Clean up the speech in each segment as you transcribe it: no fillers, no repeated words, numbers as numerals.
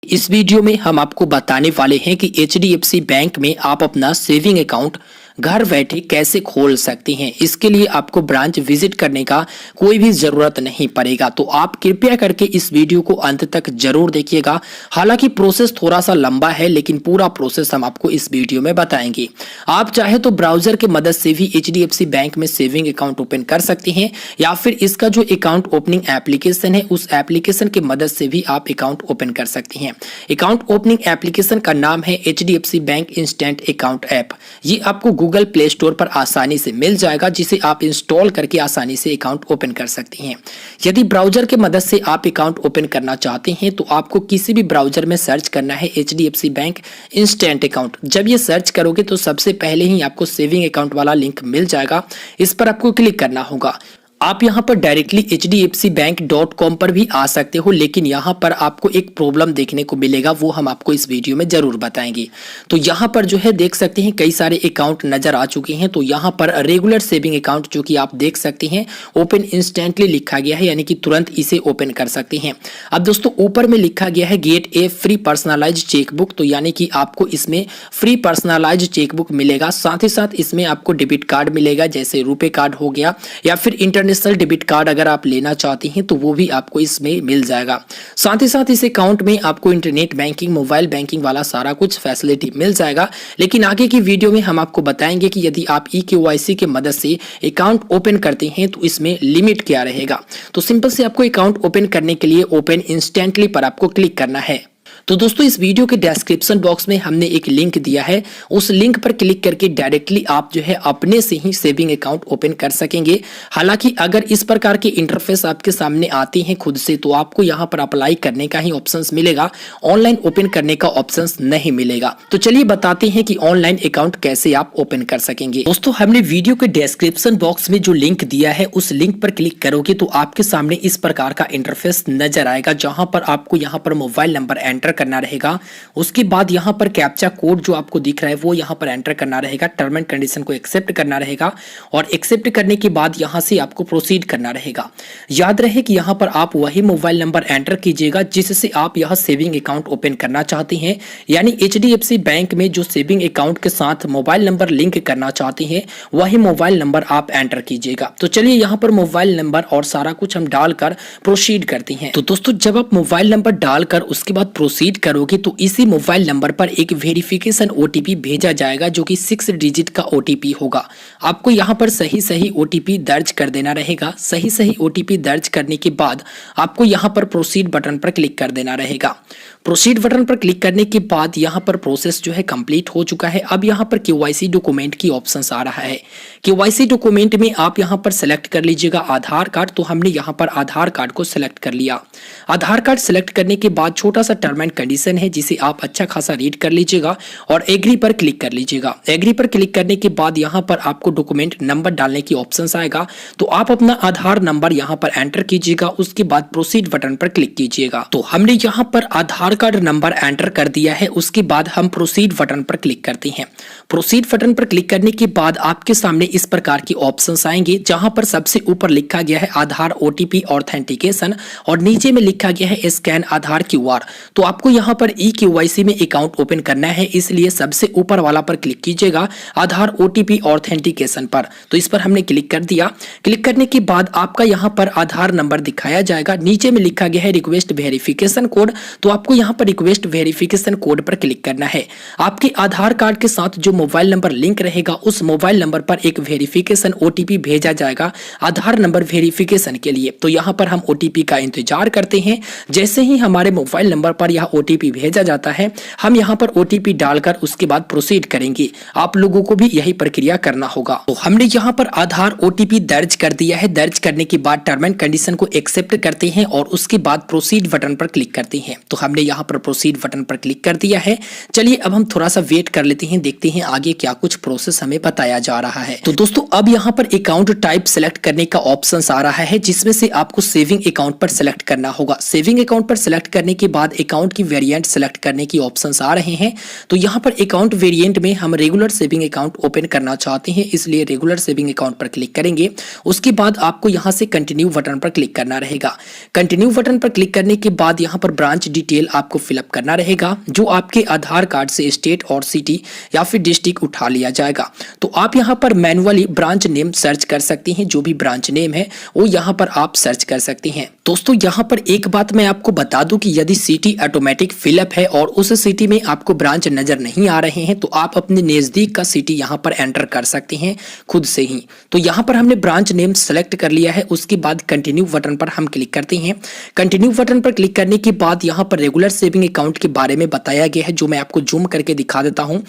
इस वीडियो में हम आपको बताने वाले हैं कि एचडीएफसी बैंक में आप अपना सेविंग अकाउंट घर बैठे कैसे खोल सकते हैं। इसके लिए आपको ब्रांच विजिट करने का कोई भी जरूरत नहीं पड़ेगा। तो आप कृपया करके इस वीडियो को अंत तक जरूर देखिएगा। हालांकि प्रोसेस थोड़ा सा लंबा है, लेकिन पूरा प्रोसेस हम आपको इस वीडियो में बताएंगे। आप चाहे तो ब्राउजर की मदद से भी एचडीएफसी बैंक में सेविंग अकाउंट ओपन कर सकते हैं, या फिर इसका जो अकाउंट ओपनिंग एप्लीकेशन है उस एप्लीकेशन की मदद से भी आप अकाउंट ओपन कर सकते हैं। अकाउंट ओपनिंग एप्लीकेशन का नाम है HDFC bank instant account app. ये आपको गूगल प्ले स्टोर पर आसानी से मिल जाएगा, जिसे आप इंस्टॉल करके आसानी से अकाउंट ओपन कर सकते हैं। यदि ब्राउजर की मदद से आप अकाउंट ओपन करना चाहते हैं तो आपको किसी भी ब्राउजर में सर्च करना है एचडीएफसी बैंक इंस्टेंट अकाउंट। जब ये सर्च करोगे तो सबसे पहले ही आपको सेविंग अकाउंट वाला लिंक मिल जाएगा। इस पर आपको क्लिक करना होगा। आप यहां पर डायरेक्टली hdfcbank.com पर भी आ सकते हो, लेकिन यहां पर आपको एक प्रॉब्लम देखने को मिलेगा, वो हम आपको इस वीडियो में जरूर बताएंगे। तो यहां पर जो है देख सकते हैं कई सारे अकाउंट नजर आ चुके हैं। तो यहां पर रेगुलर सेविंग अकाउंट जो कि आप देख सकते हैं ओपन इंस्टेंटली लिखा गया है, यानी कि तुरंत इसे ओपन कर सकते हैं। अब दोस्तों ऊपर में लिखा गया है get a free personalise chequebook, तो यानी कि आपको इसमें फ्री पर्सनलाइज चेकबुक मिलेगा। साथ ही साथ इसमें आपको डेबिट कार्ड मिलेगा, जैसे रुपे कार्ड हो गया, या फिर इंटरनेशनल डेबिट कार्ड अगर आप लेना चाहते हैं तो वो भी आपको इसमें मिल जाएगा। साथ ही साथ इस अकाउंट में आपको इंटरनेट बैंकिंग, मोबाइल बैंकिंग वाला सारा कुछ फैसिलिटी मिल जाएगा। लेकिन आगे की वीडियो में हम आपको बताएंगे कि यदि आप ई-केवाईसी की मदद से अकाउंट ओपन करते हैं तो इसमें लिमिट क्या रहेगा। तो सिंपल से आपको अकाउंट ओपन करने के लिए ओपन इंस्टेंटली पर आपको क्लिक करना है। तो दोस्तों इस वीडियो के डिस्क्रिप्शन बॉक्स में हमने एक लिंक दिया है, उस लिंक पर क्लिक करके डायरेक्टली आप जो है अपने से ही सेविंग अकाउंट ओपन कर सकेंगे। हालांकि अगर इस प्रकार के इंटरफेस आपके सामने आते हैं खुद से तो आपको यहां पर अप्लाई करने का ही ऑप्शंस मिलेगा, ऑनलाइन ओपन करने का ऑप्शंस नहीं मिलेगा। तो चलिए बताते हैं कि ऑनलाइन अकाउंट कैसे आप ओपन कर सकेंगे। दोस्तों हमने वीडियो के डिस्क्रिप्शन बॉक्स में जो लिंक दिया है उस लिंक पर क्लिक करोगे तो आपके सामने इस प्रकार का इंटरफेस नजर आएगा, जहां पर आपको यहां पर मोबाइल नंबर एंटर करना रहेगा। उसके बाद यहां पर कैप्चा कोड जो आपको दिख रहा है वो यहां पर एंटर करना रहेगा। टर्म एंड कंडीशन को एक्सेप्ट करना रहेगा और एक्सेप्ट करने के बाद यहां से आपको प्रोसीड करना रहेगा। याद रहे कि यहां पर आप वही मोबाइल नंबर एंटर कीजिएगा जिससे आप यह सेविंग अकाउंट ओपन करना चाहते हैं, यानी एचडीएफसी बैंक में जो सेविंग अकाउंट के साथ मोबाइल नंबर लिंक करना चाहते हैं वही मोबाइल नंबर आप एंटर कीजिएगा। तो चलिए यहां पर मोबाइल नंबर और सारा कुछ हम डालकर प्रोसीड करते हैं। तो दोस्तों जब आप मोबाइल नंबर डालकर उसके बाद प्रोसीड करोगे तो इसी मोबाइल नंबर पर एक वेरिफिकेशन ओटीपी भेजा जाएगा, जो कि 6 डिजिट का ओटीपी होगा। आपको यहां पर सही ओटीपी दर्ज कर देना रहेगा। सही ओटीपी दर्ज करने के बाद आपको यहां पर प्रोसीड बटन पर क्लिक कर देना रहेगा। प्रोसीड बटन पर क्लिक करने के बाद यहां पर प्रोसेस जो है कंप्लीट हो चुका है। अब यहां पर केवाईसी डॉक्यूमेंट की ऑप्शंस आ रहा है। केवाईसी डॉक्यूमेंट में आप यहां पर सेलेक्ट कर लीजिएगा आधार कार्ड। तो हमने यहां पर आधार कार्ड को सिलेक्ट कर लिया। आधार कार्ड सिलेक्ट करने के बाद छोटा सा टर्म एंड कंडीशन है जिसे आप अच्छा खासा रीड कर लीजिएगा और एग्री पर क्लिक कर लीजिएगा। एग्री पर क्लिक करने के बाद यहां पर आपको डॉक्यूमेंट नंबर डालने की ऑप्शंस आएगा, तो आप अपना आधार नंबर यहां पर एंटर कीजिएगा। उसके बाद प्रोसीड बटन पर क्लिक कीजिएगा। तो हमने यहां पर आधार कार्ड नंबर एंटर कर दिया है। उसके बाद हम प्रोसीड बटन पर क्लिक करते हैं। प्रोसीड बटन पर क्लिक करने के बाद आपके सामने इस प्रकार की ऑप्शंस आएंगे, जहां पर सबसे ऊपर लिखा गया है आधार ओटीपी ऑथेंटिकेशन और नीचे में लिखा गया है स्कैन आधार क्यूआर। तो आपको यहां पर ई-केवाईसी में अकाउंट ओपन करना है, इसलिए सबसे ऊपर वाला पर क्लिक कीजिएगा आधार ओटीपी ऑथेंटिकेशन पर। तो इस पर हमने क्लिक कर दिया। क्लिक करने के बाद आपका यहां पर आधार नंबर दिखाया जाएगा। नीचे में लिखा गया है रिक्वेस्ट वेरिफिकेशन कोड, तो आपको यहां पर रिक्वेस्ट वेरिफिकेशन कोड पर क्लिक करना है। आपके आधार कार्ड के साथ जो मोबाइल नंबर लिंक रहेगा उस मोबाइल नंबर पर एक वेरिफिकेशन ओटीपी भेजा जाएगा आधार नंबर वेरिफिकेशन के लिए। तो यहां पर हम ओटीपी का इंतजार करते हैं। जैसे ही हमारे मोबाइल नंबर पर यह ओटीपी भेजा जाता है हम यहां पर ओटीपी डालकर उसके बाद प्रोसीड करेंगे। आप लोगों को भी यही प्रक्रिया करना होगा। तो हमने यहां पर आधार ओटीपी दर्ज कर दिया है। दर्ज करने के बाद टर्म एंड कंडीशन को एक्सेप्ट करते हैं और उसके बाद प्रोसीड बटन पर क्लिक करते हैं। तो हमने यहां पर प्रोसीड बटन पर क्लिक कर दिया है। चलिए अब हम थोड़ा सा वेट कर लेते हैं, देखते हैं आगे क्या कुछ प्रोसेस हमें बताया जा रहा है। तो दोस्तों अब यहां पर अकाउंट टाइप सेलेक्ट करने का ऑप्शन आ रहा है, जिसमें से आपको सेविंग अकाउंट पर सेलेक्ट करना होगा। सेविंग अकाउंट पर सेलेक्ट करने के बाद अकाउंट की वेरिएंट सेलेक्ट करने की ऑप्शंस आ रहे हैं। तो यहां पर अकाउंट वेरिएंट में हम रेगुलर सेविंग अकाउंट ओपन करना चाहते हैं, इसलिए रेगुलर सेविंग अकाउंट पर क्लिक करेंगे। उसके बाद आपको यहां से कंटिन्यू बटन पर क्लिक करना रहेगा। कंटिन्यू बटन पर क्लिक करने के बाद यहां पर ब्रांच डिटेल आपको फिलअप करना रहेगा, जो आपके आधार कार्ड से स्टेट और सिटी या फिर डिस्ट्रिक्ट उठा लिया जाएगा। तो आप यहाँ पर मैनुअली ब्रांच नेम सर्च कर सकती हैं, जो भी ब्रांच नेम है वो यहाँ पर आप सर्च कर सकती हैं। दोस्तों यहाँ पर एक बात मैं आपको बता दूं कि यदि सिटी ऑटोमेटिक फिलअप है और उस सिटी में आपको ब्रांच नजर नहीं आ रहे हैं तो आप अपने नजदीक का सिटी यहाँ पर एंटर कर सकते हैं खुद से ही। तो यहाँ पर हमने ब्रांच नेम सेलेक्ट कर लिया है। उसके बाद कंटिन्यू बटन पर हम क्लिक करते हैं। कंटिन्यू बटन पर क्लिक करने के बाद यहाँ पर रेगुलर सेविंग अकाउंट के बारे में बताया गया है, जो मैं आपको जूम करके दिखा देता हूँ।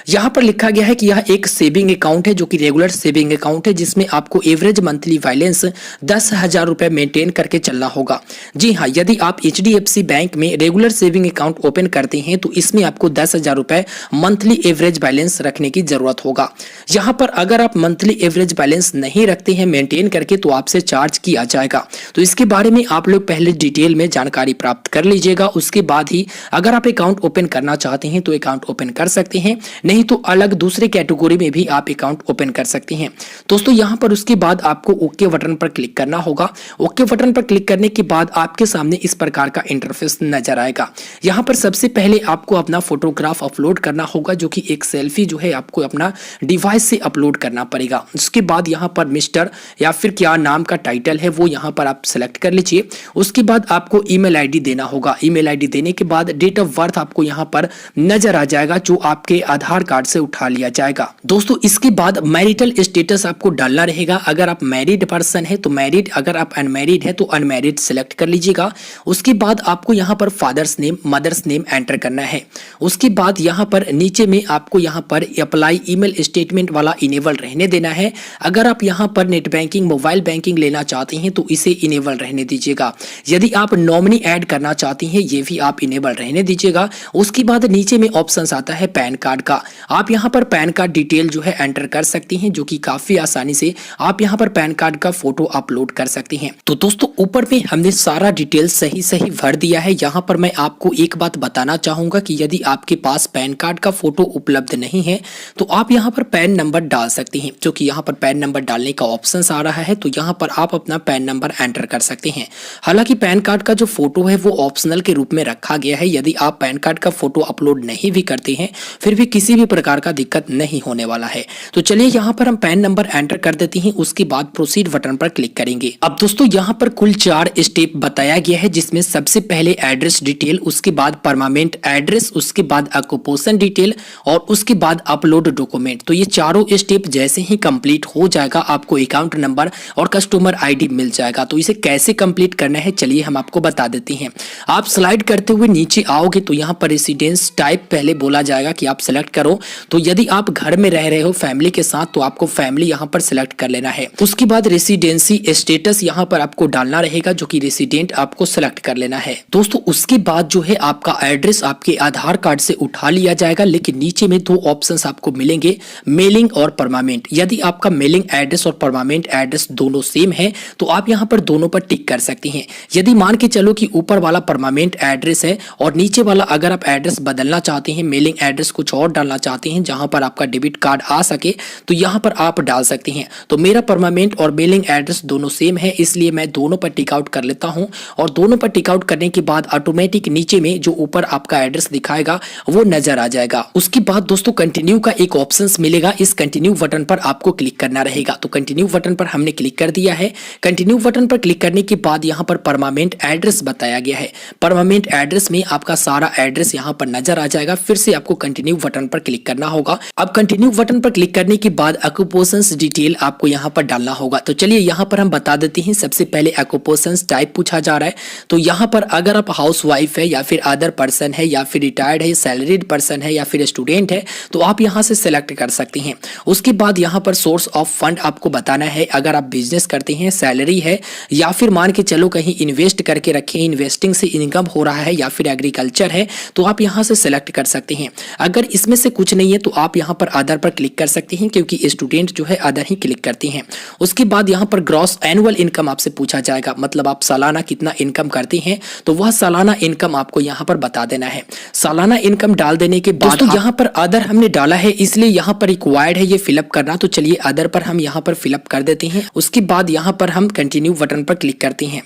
यहाँ पर लिखा गया है कि यह एक सेविंग अकाउंट है जो कि रेगुलर सेविंग अकाउंट है, जिसमें आपको एवरेज मंथली बैलेंस 10,000 रुपए मेंटेन करके चलना होगा। जी हाँ, यदि आप HDFC बैंक में रेगुलर सेविंग अकाउंट ओपन करते हैं तो इसमें आपको 10,000 रुपए मंथली एवरेज बैलेंस रखने की जरूरत होगा। यहाँ पर अगर आप मंथली एवरेज बैलेंस नहीं रखते हैं मेंटेन करके तो आपसे चार्ज किया जाएगा। तो इसके बारे में आप लोग पहले डिटेल में जानकारी प्राप्त कर लीजिएगा। उसके बाद ही अगर आप अकाउंट ओपन करना चाहते हैं तो अकाउंट ओपन कर सकते हैं, नहीं तो अलग दूसरे कैटेगरी में भी आप अकाउंट ओपन कर सकते हैं। दोस्तों यहाँ पर उसके बाद आपको ओके बटन पर क्लिक करना होगा। ओके बटन पर क्लिक करने के बाद आपके सामने इस प्रकार का इंटरफेस नजर आएगा। यहाँ पर सबसे पहले आपको अपना फोटोग्राफ अपलोड करना होगा, जो कि एक सेल्फी जो है आपको अपना डिवाइस से अपलोड करना पड़ेगा। उसके बाद यहाँ पर मिस्टर या फिर क्या नाम का टाइटल है वो यहाँ पर आप सेलेक्ट कर लीजिए। उसके बाद आपको ईमेल आईडी देना होगा। ईमेल आईडी देने के बाद डेट ऑफ बर्थ आपको यहाँ पर नजर आ जाएगा, जो आपके आधार कार्ड से उठा लिया जाएगा। दोस्तों इसके बाद मैरिटल स्टेटस आपको डालना रहेगा। अगर आप मैरिड पर्सन है तो मैरिड, अगर आप अनमैरिड है तो अनमैरिड सेलेक्ट कर लीजिएगा। उसके बाद आपको यहाँ पर father's name, mother's name enter करना है। उसके बाद यहाँ पर नीचे में आपको यहाँ पर अप्लाई ईमेल स्टेटमेंट वाला इनेबल रहने देना है। अगर आप यहाँ पर नेट बैंकिंग, मोबाइल बैंकिंग लेना चाहते हैं तो इसे इनेबल रहने दीजिएगा। यदि आप नॉमिनी ऐड करना चाहती हैं ये भी आप इनेबल रहने दीजिएगा। उसके बाद नीचे में ऑप्शन आता है पैन कार्ड का। आप यहाँ पर पैन कार्ड डिटेल जो है एंटर कर सकती हैं, जो कि काफी आसानी से आप यहाँ पर पैन कार्ड का फोटो अपलोड कर सकती हैं। तो दोस्तों ऊपर में हमने सारा डिटेल सही सही भर दिया है। यहाँ पर मैं आपको एक बात बताना चाहूंगा कि यदि आपके पास पैन कार्ड का फोटो उपलब्ध नहीं है तो आप यहाँ पर पैन नंबर डाल सकती हैं, जो कि यहाँ पर पैन नंबर डालने का ऑप्शन आ रहा है। तो यहाँ पर आप अपना पैन नंबर एंटर कर सकते हैं। हालांकि पैन कार्ड का जो फोटो है वो ऑप्शनल के रूप में रखा गया है। यदि आप पैन कार्ड का फोटो अपलोड नहीं भी करते हैं फिर भी किसी भी प्रकार का दिक्कत नहीं होने वाला है। तो चलिए यहाँ पर हम पैन नंबर एंटर कर देते हैं। उसके बाद प्रोसीड बटन पर क्लिक करेंगे। अब दोस्तों यहाँ पर कुल 4 स्टेप बताया गया है, जिसमें सबसे पहले एड्रेस डिटेल, उसके बाद परमानेंट एड्रेस, उसके बाद ऑक्यूपेशन डिटेल और उसके बाद अपलोड डॉक्यूमेंट। तो ये चारों स्टेप जैसे ही कंप्लीट हो जाएगा आपको अकाउंट नंबर और कस्टमर आईडी मिल जाएगा। तो इसे कैसे कंप्लीट करना है चलिए हम आपको बता देते हैं। आप स्लाइड करते हुए नीचे आओगे तो यहाँ पर रेसिडेंस टाइप पहले बोला जाएगा कि आप सेलेक्ट करो। तो यदि आप घर में रह रहे हो फैमिली के साथ तो आपको फैमिली यहाँ पर सिलेक्ट कर लेना है। उसके बाद रेसिडेंसी स्टेटस यहाँ पर आपको डालना रहेगा, जो कि रेसिडेंट आपको सिलेक्ट कर लेना है। दोस्तों उसके बाद जो है आपका एड्रेस आपके आधार कार्ड से उठा लिया जाएगा, लेकिन नीचे में 2 ऑप्शंस आपको मिलेंगे, मेलिंग और परमानेंट। यदि आपका मेलिंग एड्रेस और परमानेंट एड्रेस दोनों सेम है तो आप यहाँ पर दोनों पर टिक कर सकती हैं। यदि मान के चलो कि ऊपर वाला परमानेंट एड्रेस है और नीचे वाला अगर आप एड्रेस बदलना चाहते हैं, मेलिंग एड्रेस कुछ और डालना चाहते हैं जहां पर आपका डेबिट कार्ड आ सके, तो यहाँ पर आप डाल सकते हैं। तो मेरा परमानेंट और मेलिंग एड्रेस दोनों सेम है, इसलिए मैं दोनों पर टिक आउट कर लेता हूं। और दोनों पर टिक आउट करने के बाद ऑटोमेटिक नीचे में जो ऊपर आपका एड्रेस दिखाएगा वो नजर आ जाएगा। उसके बाद दोस्तों कंटिन्यू का एक ऑप्शन मिलेगा, इस कंटिन्यू बटन पर आपको क्लिक करना रहेगा। तो कंटिन्यू बटन पर हमने क्लिक कर दिया है। कंटिन्यू बटन पर क्लिक करने के बाद यहाँ पर परमानेंट एड्रेस बताया गया है। परमानेंट एड्रेस में आपका सारा एड्रेस यहाँ पर नजर आ जाएगा। फिर से आपको कंटिन्यू बटन पर क्लिक करना होगा। अब कंटिन्यू बटन पर क्लिक करने के बाद ऑक्यूपेशन डिटेल आपको यहाँ पर डालना होगा। तो चलिए यहाँ पर हम बता देते हैं। सबसे पहले ऑक्यूपेशन टाइप पूछा जा रहा है, तो यहाँ पर अगर आप हाउस वाइफ है या फिर अदर पर्सन है या फिर रिटायर्ड है, सैलरीड पर्सन है या फिर स्टूडेंट है तो आप यहाँ से सिलेक्ट कर सकते हैं। उसके बाद यहाँ पर सोर्स ऑफ फंड आपको बताना है, अगर आप बिजनेस करते हैं, सैलरी है या फिर मान के चलो कहीं इन्वेस्ट करके रखे, इन्वेस्टिंग से इनकम हो रहा है या फिर एग्रीकल्चर है तो आप यहाँ से सिलेक्ट कर सकते हैं। अगर इसमें से कुछ नहीं है तो आप यहाँ पर अदर पर क्लिक कर सकते हैं, क्योंकि स्टूडेंट जो है अदर ही क्लिक करते हैं। उसके बाद यहाँ पर ग्रॉस एनुअल इनकम आपसे पूछा जाएगा, मतलब आप सालाना कितना इनकम करते हैं तो वह सालाना इनकम आपको यहाँ पर बता देना है। सालाना इनकम डाल देने के बाद दोस्तों यहाँ पर अदर हमने डाला है इसलिए यहाँ पर रिक्वायर्ड है ये फिलअप करना। तो चलिए अदर पर हम यहाँ पर फिलअप कर देते हैं। उसके बाद यहाँ पर हम कंटिन्यू बटन पर क्लिक करते हैं।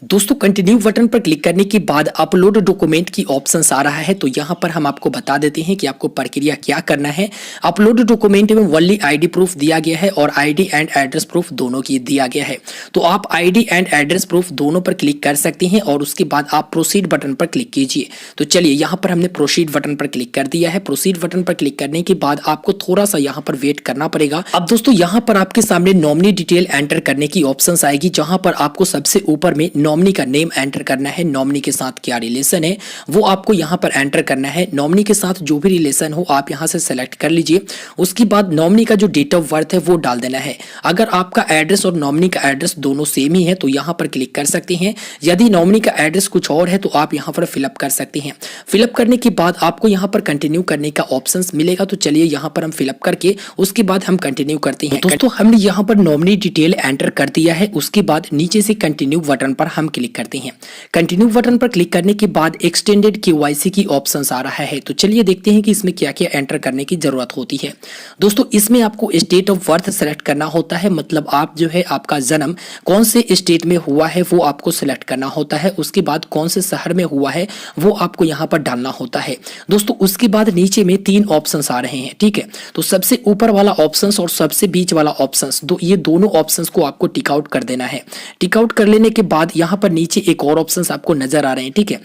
दोस्तों कंटिन्यू बटन पर क्लिक करने के बाद अपलोड डॉक्यूमेंट की ऑप्शन आ रहा है। तो यहाँ पर हम आपको बता देते हैं कि आपको प्रक्रिया क्या करना है। अपलोड डॉक्यूमेंट में ओनली आईडी प्रूफ दिया गया है और आईडी एंड एड्रेस प्रूफ दोनों की दिया गया है। तो आप आईडी एंड एड्रेस प्रूफ दोनों पर क्लिक कर सकते हैं और उसके बाद आप प्रोसीड बटन पर क्लिक कीजिए। तो चलिए यहाँ पर हमने प्रोसीड बटन पर क्लिक कर दिया है। प्रोसीड बटन पर क्लिक करने के बाद आपको थोड़ा सा यहाँ पर वेट करना पड़ेगा। अब दोस्तों यहाँ पर आपके सामने नॉमिनी डिटेल एंटर करने की ऑप्शन आएगी, जहां पर आपको सबसे ऊपर में नॉमिनी का नेम एंटर करना है। नॉमिनी के साथ क्या रिलेशन है वो आपको यहाँ पर एंटर करना है। नॉमिनी के साथ जो भी रिलेशन हो आप यहाँ से सेलेक्ट कर लीजिए। उसके बाद नॉमिनी का जो डेट ऑफ बर्थ है वो डाल देना है। अगर आपका एड्रेस और नॉमिनी का एड्रेस दोनों सेम ही है तो यहाँ पर क्लिक कर सकते हैं। यदि नॉमिनी का एड्रेस कुछ और है तो आप यहाँ पर फिलअप कर सकते हैं। फिलअप करने के बाद आपको यहाँ पर कंटिन्यू करने का ऑप्शन मिलेगा। तो चलिए यहाँ पर हम फिलअप करके उसके बाद हम कंटिन्यू करते हैं। दोस्तों हमने यहाँ पर नॉमिनी डिटेल एंटर कर दिया है। उसके बाद नीचे से कंटिन्यू बटन पर हम क्लिक करते हैं। कंटिन्यू बटन पर क्लिक करने के बाद एक्सटेंडेड केवाईसी की ऑप्शंस आ रहा है। तो चलिए देखते हैं कि इसमें क्या क्या एंटर करने की जरूरत होती है। दोस्तों इसमें आपको स्टेट ऑफ बर्थ सेलेक्ट करना होता है, मतलब आप जो है आपका जन्म कौन से स्टेट में हुआ है वो आपको सेलेक्ट करना होता है। उसके बाद कौन से शहर में हुआ है वो आपको यहाँ पर डालना होता है। दोस्तों उसके बाद नीचे में 3 ऑप्शंस आ रहे हैं, ठीक है। तो सबसे ऊपर वाला ऑप्शंस और सबसे बीच वाला ऑप्शंस ये दोनों ऑप्शंस को आपको टिक आउट कर देना है। टिक आउट कर लेने के बाद यहाँ पर नीचे एक और ऑप्शंस आपको नजर आ रहे हैं, ठीक है।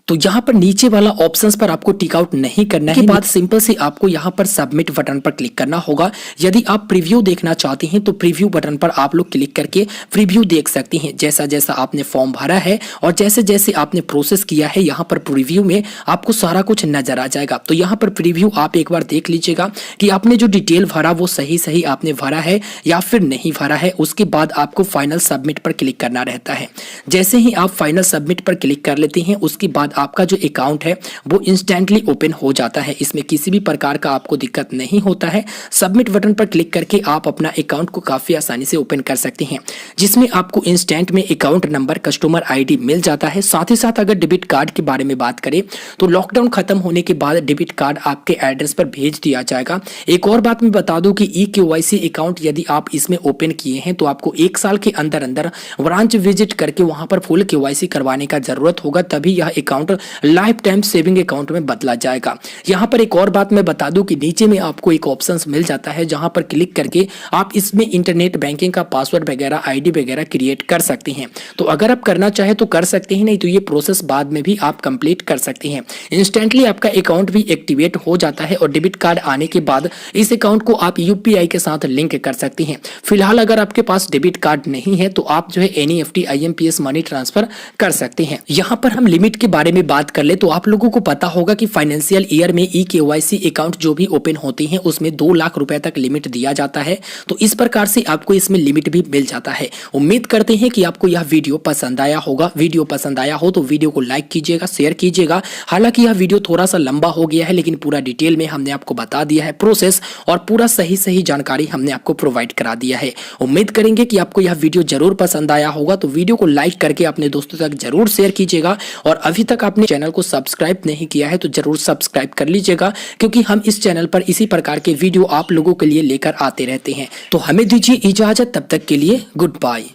तो यहाँ पर नीचे वाला ऑप्शंस पर आपको टिक आउट नहीं करना है। के बाद सिंपल से आपको यहाँ पर सबमिट बटन पर क्लिक करना होगा। यदि आप प्रीव्यू देखना चाहते हैं तो प्रीव्यू बटन पर आप लोग क्लिक करके प्रीव्यू देख सकते हैं। जैसा जैसा आपने फॉर्म भरा है और जैसे जैसे आपने प्रोसेस किया है यहाँ पर प्रीव्यू में आपको सारा कुछ नजर आ जाएगा। तो यहाँ पर प्रीव्यू आप एक बार देख लीजिएगा कि आपने जो डिटेल भरा वो सही सही आपने भरा है या फिर नहीं भरा है। उसके बाद आपको फाइनल सबमिट पर क्लिक करना रहता है। जैसे ही आप फाइनल सबमिट पर क्लिक कर लेते हैं उसके बाद आपका जो अकाउंट है वो इंस्टेंटली ओपन हो जाता है। इसमें किसी भी प्रकार का आपको दिक्कत नहीं होता है। सबमिट बटन पर क्लिक करके आप अपना अकाउंट को काफी आसानी से ओपन कर सकते हैं, जिसमें आपको इंस्टेंट में अकाउंट नंबर, कस्टमर आईडी मिल जाता है। साथ ही साथ अगर डेबिट कार्ड के बारे में बात करें तो लॉकडाउन खत्म होने के बाद डेबिट कार्ड आपके एड्रेस पर भेज दिया जाएगा। एक और बात मैं बता दूं कि ई-केवाईसी अकाउंट यदि आप इसमें ओपन किए हैं तो आपको 1 साल के अंदर अंदर ब्रांच विजिट करके वहां पर फुल केवाईसी करवाने का जरूरत होगा, तभी यह account life time saving account में बदला जाएगा। यहाँ पर एक और बात मैं बता दूं कि नीचे में आपको एक ऑप्शन मिल जाता है जहां पर क्लिक करके आप इसमें इंटरनेट बैंकिंग का पासवर्ड वगैरह, आईडी वगैरह क्रिएट कर सकते हैं। तो अगर आप करना चाहे तो कर सकते हैं, नहीं तो ये प्रोसेस बाद में भी आप कंप्लीट कर सकते हैं। इंस्टेंटली आपका अकाउंट भी एक्टिवेट हो जाता है और डेबिट कार्ड आने के बाद इस अकाउंट को आप यूपीआई के साथ लिंक कर सकते हैं। फिलहाल अगर आपके पास डेबिट कार्ड नहीं है तो आप जो है एनईएफटी, आईएमपीएस मनी ट्रांसफर कर सकते हैं। यहाँ पर हम लिमिट के बारे में बात कर ले तो आप लोगों को पता होगा कि फाइनेंशियल ईयर में ई-केवाईसी अकाउंट जो भी ओपन होते हैं उसमें 2 लाख रुपए तक लिमिट दिया जाता है। तो इस प्रकार से आपको इसमें लिमिट भी मिल जाता है। उम्मीद करते हैं कि आपको यह वीडियो पसंद आया होगा। वीडियो पसंद आया हो तो वीडियो को लाइक कीजिएगा, शेयर कीजिएगा। हालांकि यह वीडियो थोड़ा सा लंबा हो गया है लेकिन पूरा डिटेल में हमने आपको बता दिया है प्रोसेस और पूरा सही सही जानकारी हमने आपको प्रोवाइड करा दिया है। उम्मीद करेंगे कि आपको यह वीडियो जरूर पसंद आया होगा। तो वीडियो को लाइक करके अपने दोस्तों तक जरूर शेयर कीजिएगा और अभी तक आपने चैनल को सब्सक्राइब नहीं किया है तो जरूर सब्सक्राइब कर लीजिएगा, क्योंकि हम इस चैनल पर इसी प्रकार के वीडियो आप लोगों के लिए लेकर आते रहते हैं। तो हमें दीजिए इजाजत, तब तक के लिए गुड बाय।